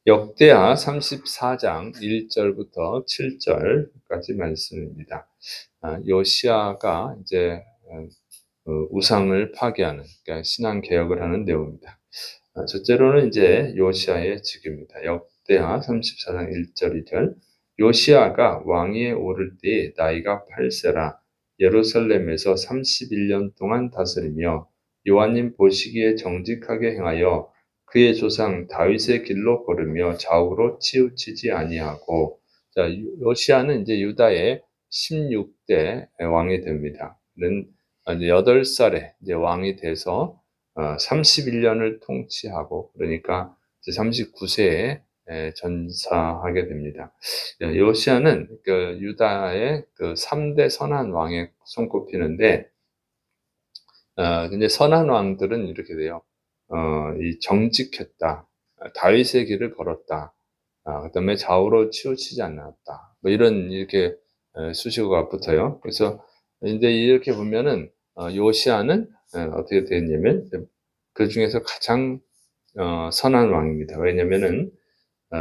역대하 34장 1절부터 7절까지 말씀입니다. 요시아가 이제 우상을 파괴하는, 그러니까 신앙 개혁을 하는 내용입니다. 첫째로는 이제 요시아의 즉위입니다. 역대하 34장 1절 2절. 요시아가 왕위에 오를 때에 나이가 8세라 예루살렘에서 31년 동안 다스리며 여호와님 보시기에 정직하게 행하여 그의 조상 다윗의 길로 걸으며 좌우로 치우치지 아니하고. 자, 요시아는 이제 유다의 16대 왕이 됩니다. 는 8살에 이제 왕이 돼서 31년을 통치하고, 그러니까 이제 39세에 전사하게 됩니다. 요시아는 그 유다의 그 3대 선한 왕에 손꼽히는데, 근데 선한 왕들은 이렇게 돼요. 이 정직했다, 다윗의 길을 걸었다, 그다음에 좌우로 치우치지 않았다, 뭐 이런 이렇게 수식어가 붙어요. 그래서 이제 이렇게 보면은 요시아는 어떻게 되었냐면 그 중에서 가장 선한 왕입니다. 왜냐면은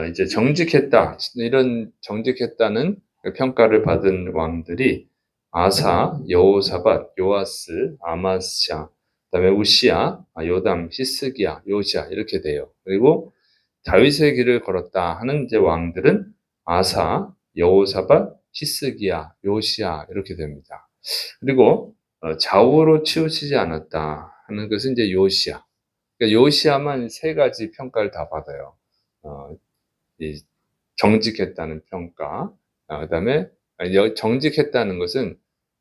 이제 정직했다, 이런 정직했다는 평가를 받은 왕들이 아사, 여호사밧, 요아스, 아마스야, 그다음에 우시야, 요담, 히스기야, 요시야 이렇게 돼요. 그리고 다윗의 길을 걸었다 하는 이제 왕들은 아사, 여호사밧, 히스기야, 요시야 이렇게 됩니다. 그리고 좌우로 치우치지 않았다 하는 것은 이제 요시야. 그러니까 요시야만 세 가지 평가를 다 받아요. 이 정직했다는 평가, 그다음에 정직했다는 것은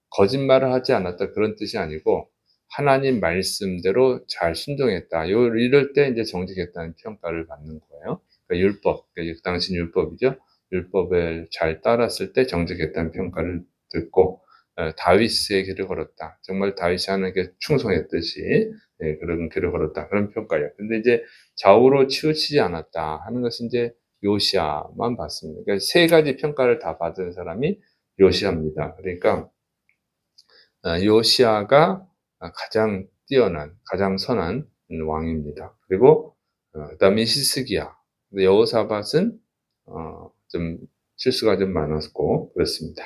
거짓말을 하지 않았다 그런 뜻이 아니고 하나님 말씀대로 잘 순종했다. 이럴 때 이제 정직했다는 평가를 받는 거예요. 그러니까 율법, 그러니까 당시 율법이죠. 율법을 잘 따랐을 때 정직했다는 평가를 듣고, 다윗의 길을 걸었다. 정말 다윗이 하나님께 충성했듯이 그런 길을 걸었다. 그런 평가예요. 근데 이제 좌우로 치우치지 않았다 하는 것은 이제 요시아만 받습니다. 그러니까 세 가지 평가를 다 받은 사람이 요시아입니다. 그러니까 요시아가 가장 뛰어난, 가장 선한 왕입니다. 그리고 그다음에 히스기야, 여호사밧은 좀 실수가 좀 많았고 그렇습니다.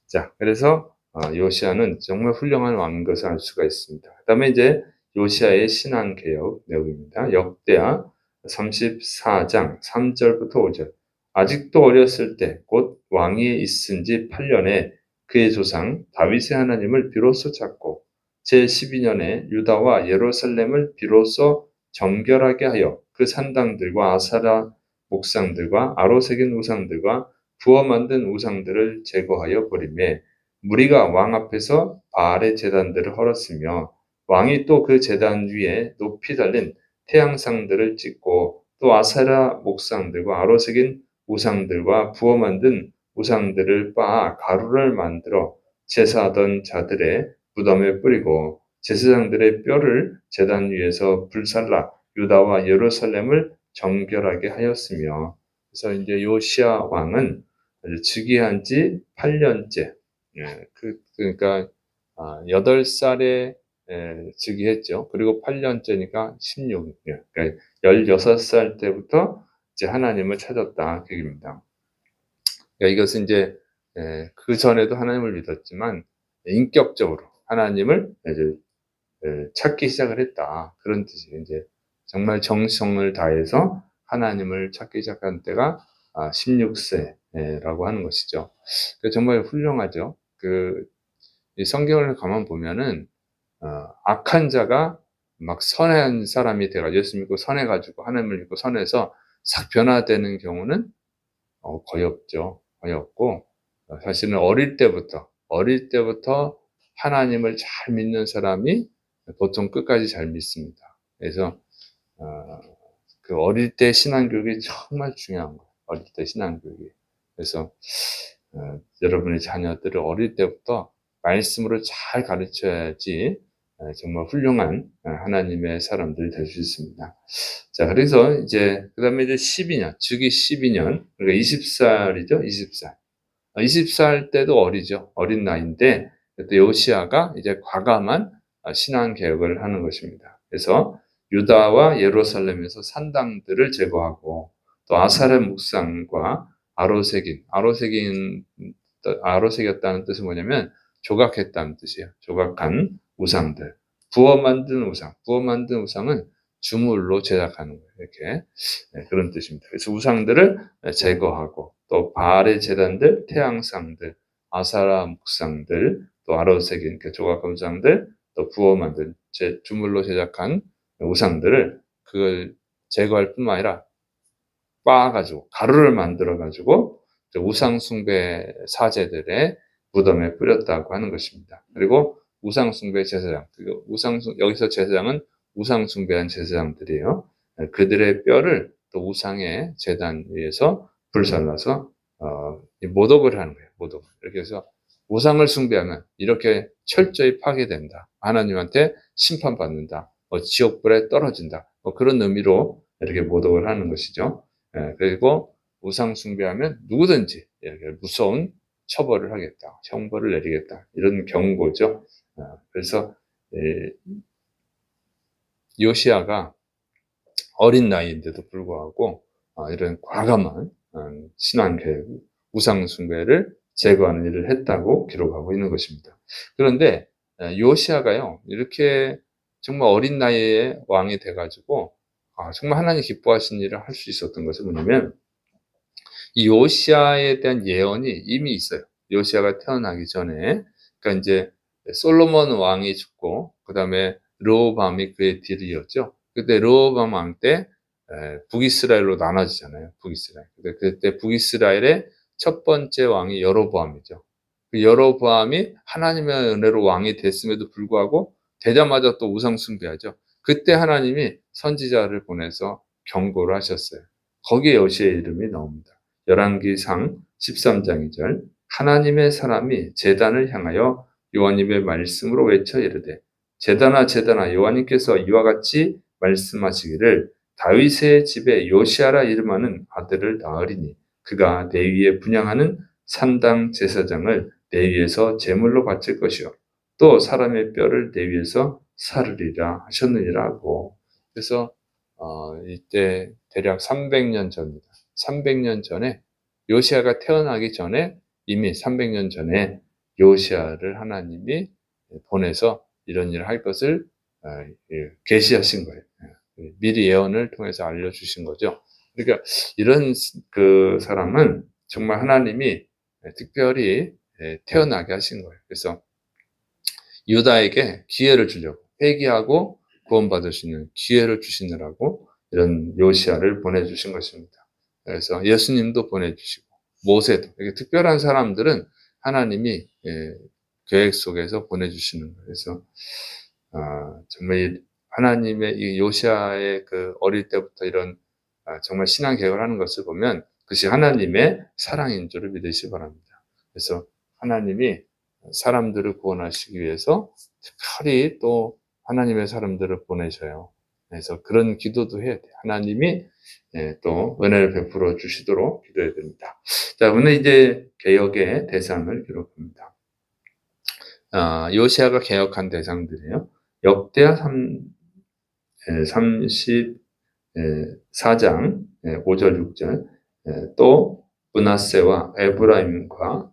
자, 그래서 요시아는 정말 훌륭한 왕인 것을 알 수가 있습니다. 그다음에 이제 요시아의 신앙 개혁 내용입니다. 역대하 34장 3절부터 5절. 아직도 어렸을 때 곧 왕위에 있은 지 8년에 그의 조상 다윗의 하나님을 비로소 찾고 제12년에 유다와 예루살렘을 비로소 정결하게 하여 그 산당들과 아사라 목상들과 아로 새긴 우상들과 부어 만든 우상들을 제거하여 버리매, 무리가 왕 앞에서 바알의 제단들을 헐었으며 왕이 또 그 제단 위에 높이 달린 태양상들을 찍고 또 아사라 목상들과 아로 새긴 우상들과 부어 만든 우상들을 빻아 가루를 만들어 제사하던 자들의 무덤에 뿌리고 제사장들의 뼈를 제단 위에서 불살라 유다와 예루살렘을 정결하게 하였으며. 그래서 이제 요시아 왕은 즉위한 지 8년째, 그러니까 8살에 즉위했죠. 그리고 8년째니까 16년, 그러니까 16살 때부터 이제 하나님을 찾았다 그 얘기입니다. 그러니까 이것은 이제 그 전에도 하나님을 믿었지만 인격적으로 하나님을 이제 찾기 시작을 했다, 그런 뜻이에요. 이제 정말 정성을 다해서 하나님을 찾기 시작한 때가 16세라고 하는 것이죠. 정말 훌륭하죠. 이 성경을 가만 보면은 악한 자가 막 선한 사람이 돼가지고 예수 믿고 선해가지고 하나님을 믿고 선해서 싹 변화되는 경우는 거의 없죠. 거의 없고, 사실은 어릴 때부터 하나님을 잘 믿는 사람이 보통 끝까지 잘 믿습니다. 그래서 그 어릴 때 신앙교육이 정말 중요한 거예요. 어릴 때 신앙교육이. 그래서 여러분의 자녀들을 어릴 때부터 말씀으로 잘 가르쳐야지 정말 훌륭한 하나님의 사람들이 될 수 있습니다. 자, 그래서 이제 그다음에 이제 12년, 즉위 12년, 그러니까 20살이죠, 20살. 20살 때도 어리죠, 어린 나이인데 또 요시아가 이제 과감한 신앙 개혁을 하는 것입니다. 그래서 유다와 예루살렘에서 산당들을 제거하고 또 아사랴 묵상과 아로새겼다는 뜻은 뭐냐면 조각했다는 뜻이에요. 조각한 우상들. 부어 만든 우상은 주물로 제작하는 거예요. 이렇게 그런 뜻입니다. 그래서 우상들을 제거하고 또 바알의 제단들, 태양상들, 아사라 묵상들, 또 아로새긴 그러니까 조각한 우상들, 또 부어 만든 주물로 제작한 우상들을 그걸 제거할 뿐만 아니라 빻아가지고 가루를 만들어가지고 우상 숭배 사제들의 무덤에 뿌렸다고 하는 것입니다. 그리고 우상 숭배 제사장, 여기서 제사장은 우상 숭배한 제사장들이에요. 그들의 뼈를 또 우상의 제단 위에서 불살라서 모독을 하는 거예요. 모독. 이렇게 해서 우상을 숭배하면 이렇게 철저히 파괴된다. 하나님한테 심판받는다. 지옥불에 떨어진다. 그런 의미로 이렇게 모독을 하는 것이죠. 그리고 우상 숭배하면 누구든지 이렇게 무서운 처벌을 하겠다, 형벌을 내리겠다 이런 경고죠. 그래서 요시야가 어린 나이인데도 불구하고 이런 과감한 신앙 계획, 우상 숭배를 제거하는 일을 했다고 기록하고 있는 것입니다. 그런데 요시야가요 이렇게 정말 어린 나이에 왕이 돼가지고 정말 하나님 기뻐하신 일을 할 수 있었던 것은 뭐냐면 이 요시야에 대한 예언이 이미 있어요. 요시야가 태어나기 전에 그러니까 이제 솔로몬 왕이 죽고 그 다음에 르호밤이 그의 뒤를 이었죠. 그때 르호밤 왕 때 북이스라엘로 나눠지잖아요. 북이스라엘. 그때 북이스라엘의 첫 번째 왕이 여로보암이죠. 그 여로보암이 하나님의 은혜로 왕이 됐음에도 불구하고 되자마자 또 우상 숭배하죠. 그때 하나님이 선지자를 보내서 경고를 하셨어요. 거기에 요시의 이름이 나옵니다. 열왕기상 13장 2절 하나님의 사람이 제단을 향하여 여호와님의 말씀으로 외쳐 이르되 제단아 여호와님께서 이와 같이 말씀하시기를 다윗의 집에 요시아라 이름하는 아들을 낳으리니 그가 내 위에 분향하는 산당 제사장을 내 위에서 제물로 바칠 것이요 또 사람의 뼈를 내 위에서 사르리라 하셨느니라고. 그래서 이때 대략 300년 전입니다. 300년 전에 요시아가 태어나기 전에 이미 300년 전에 요시아를 하나님이 보내서 이런 일을 할 것을 계시하신 거예요. 미리 예언을 통해서 알려주신 거죠. 그러니까 이런 그 사람은 정말 하나님이 특별히 태어나게 하신 거예요. 그래서 유다에게 기회를 주려고 회개하고 구원받을 수 있는 기회를 주시느라고 이런 요시아를 보내주신 것입니다. 그래서 예수님도 보내주시고 모세도 이렇게 특별한 사람들은 하나님이 계획 속에서 보내주시는 거예요. 그래서 정말 하나님의 이 요시아의 그 어릴 때부터 이런 정말 신앙 계획을 하는 것을 보면 그것이 하나님의 사랑인 줄을 믿으시기 바랍니다. 그래서 하나님이 사람들을 구원하시기 위해서 특별히 또 하나님의 사람들을 보내셔요. 그래서 그런 기도도 해야 돼요. 하나님이 또 은혜를 베풀어 주시도록 기도해야 됩니다. 자, 오늘 이제 개혁의 대상을 기록합니다. 요시아가 개혁한 대상들이에요. 역대하 34장 5절 6절 또 므낫세와 에브라임과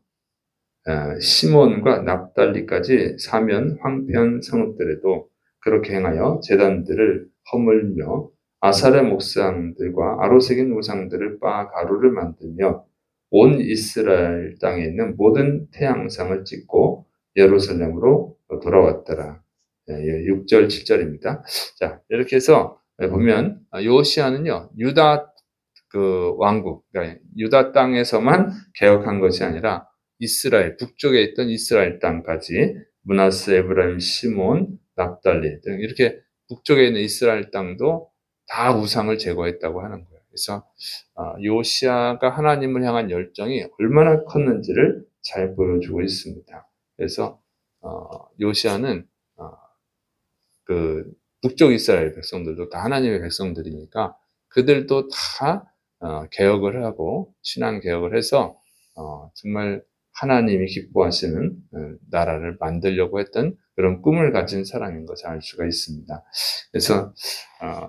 시몬과 납달리까지 사면 황폐한 성읍들에도 그렇게 행하여 제단들을 허물며 아사랴 목상들과 아로새긴 우상들을 빻아 가루를 만들며 온 이스라엘 땅에 있는 모든 태양상을 찍고 예루살렘으로 돌아왔더라. 6절 7절입니다. 자, 이렇게 해서 보면 요시아는요 유다 그 왕국, 그러니까 유다 땅에서만 개혁한 것이 아니라 이스라엘 북쪽에 있던 이스라엘 땅까지 므낫세, 에브라임, 시몬, 납달리 등 이렇게 북쪽에 있는 이스라엘 땅도 다 우상을 제거했다고 하는 거예요. 그래서 요시아가 하나님을 향한 열정이 얼마나 컸는지를 잘 보여주고 있습니다. 그래서 요시아는 그 북쪽 이스라엘 백성들도 다 하나님의 백성들이니까 그들도 다 개혁을 하고 신앙 개혁을 해서 정말 하나님이 기뻐하시는 나라를 만들려고 했던 그런 꿈을 가진 사람인 것을 알 수가 있습니다. 그래서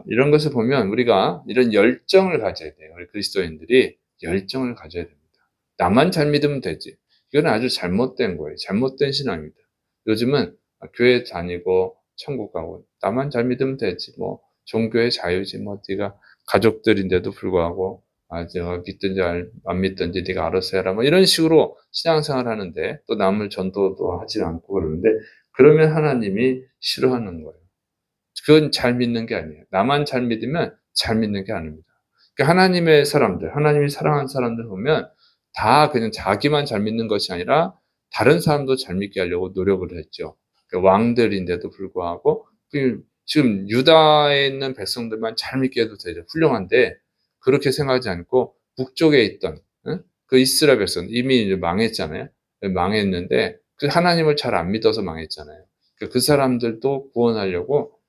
이런 것을 보면 우리가 이런 열정을 가져야 돼요. 우리 그리스도인들이 열정을 가져야 됩니다. 나만 잘 믿으면 되지. 이건 아주 잘못된 거예요. 잘못된 신앙입니다. 요즘은 교회 다니고 천국 가고 나만 잘 믿으면 되지. 뭐 종교의 자유지. 뭐 네가 가족들인데도 불구하고 내가 믿든지 안 믿든지 네가 알아서 해라. 뭐 이런 식으로 신앙생활 하는데 또 남을 전도도 하지 않고 그러는데 그러면 하나님이 싫어하는 거예요. 그건 잘 믿는 게 아니에요. 나만 잘 믿으면 잘 믿는 게 아닙니다. 그러니까 하나님의 사람들, 하나님이 사랑하는 사람들 보면 다 그냥 자기만 잘 믿는 것이 아니라 다른 사람도 잘 믿게 하려고 노력을 했죠. 그러니까 왕들인데도 불구하고 지금 유다에 있는 백성들만 잘 믿게 해도 되죠. 훌륭한데 그렇게 생각하지 않고 북쪽에 있던 그 이스라엘 백성 이미 이제 망했잖아요. 망했는데 그 하나님을 잘 안 믿어서 망했잖아요. 그 사람들도 구원하려고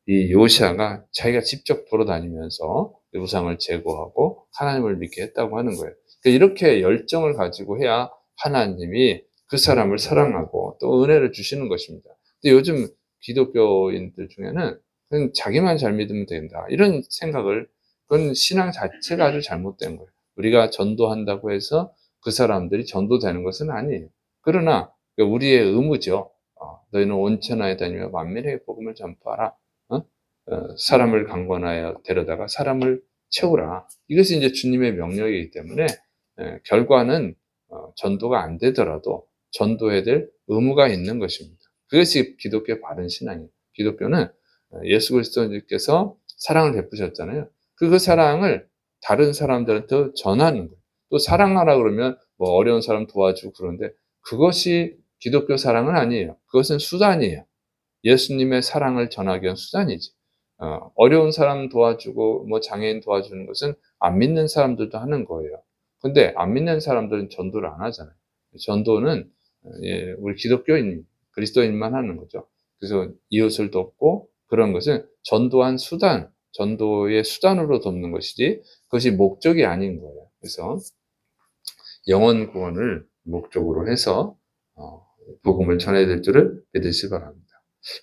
이 요시아가 자기가 직접 돌아다니면서 우상을 제거하고 하나님을 믿게 했다고 하는 거예요. 그러니까 이렇게 열정을 가지고 해야 하나님이 그 사람을 사랑하고 또 은혜를 주시는 것입니다. 근데 요즘 기독교인들 중에는 그냥 자기만 잘 믿으면 된다. 이런 생각을, 그건 신앙 자체가 아주 잘못된 거예요. 우리가 전도한다고 해서 그 사람들이 전도되는 것은 아니에요. 그러나 우리의 의무죠. 너희는 온 천하에 다니며 만민에게 복음을 전파하라. 사람을 강권하여 데려다가 사람을 채우라. 이것이 이제 주님의 명령이기 때문에 결과는 전도가 안 되더라도 전도해야 될 의무가 있는 것입니다. 그것이 기독교의 바른 신앙이에요. 기독교는 예수 그리스도님께서 사랑을 베푸셨잖아요. 그 사랑을 다른 사람들한테 전하는 거예요. 또 사랑하라 그러면 뭐 어려운 사람 도와주고 그런데 그것이 기독교 사랑은 아니에요. 그것은 수단이에요. 예수님의 사랑을 전하기 위한 수단이지. 어려운 사람 도와주고 뭐 장애인 도와주는 것은 안 믿는 사람들도 하는 거예요. 근데 안 믿는 사람들은 전도를 안 하잖아요. 전도는 우리 기독교인, 그리스도인만 하는 거죠. 그래서 이웃을 돕고 그런 것은 전도한 수단, 전도의 수단으로 돕는 것이지 그것이 목적이 아닌 거예요. 그래서 영혼 구원을 목적으로 해서 복음을 전해야 될 줄을 믿으시 바랍니다.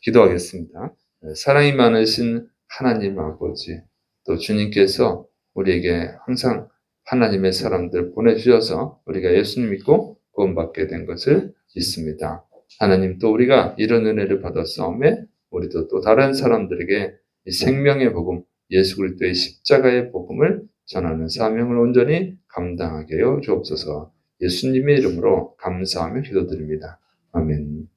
기도하겠습니다. 사랑이 많으신 하나님 아버지, 또 주님께서 우리에게 항상 하나님의 사람들 보내주셔서 우리가 예수님 믿고 구원받게 된 것을 믿습니다. 하나님, 또 우리가 이런 은혜를 받았사오매 우리도 또 다른 사람들에게 이 생명의 복음, 예수 그리스도의 십자가의 복음을 전하는 사명을 온전히 감당하게 하여 주옵소서. 예수님의 이름으로 감사하며 기도드립니다. 아멘.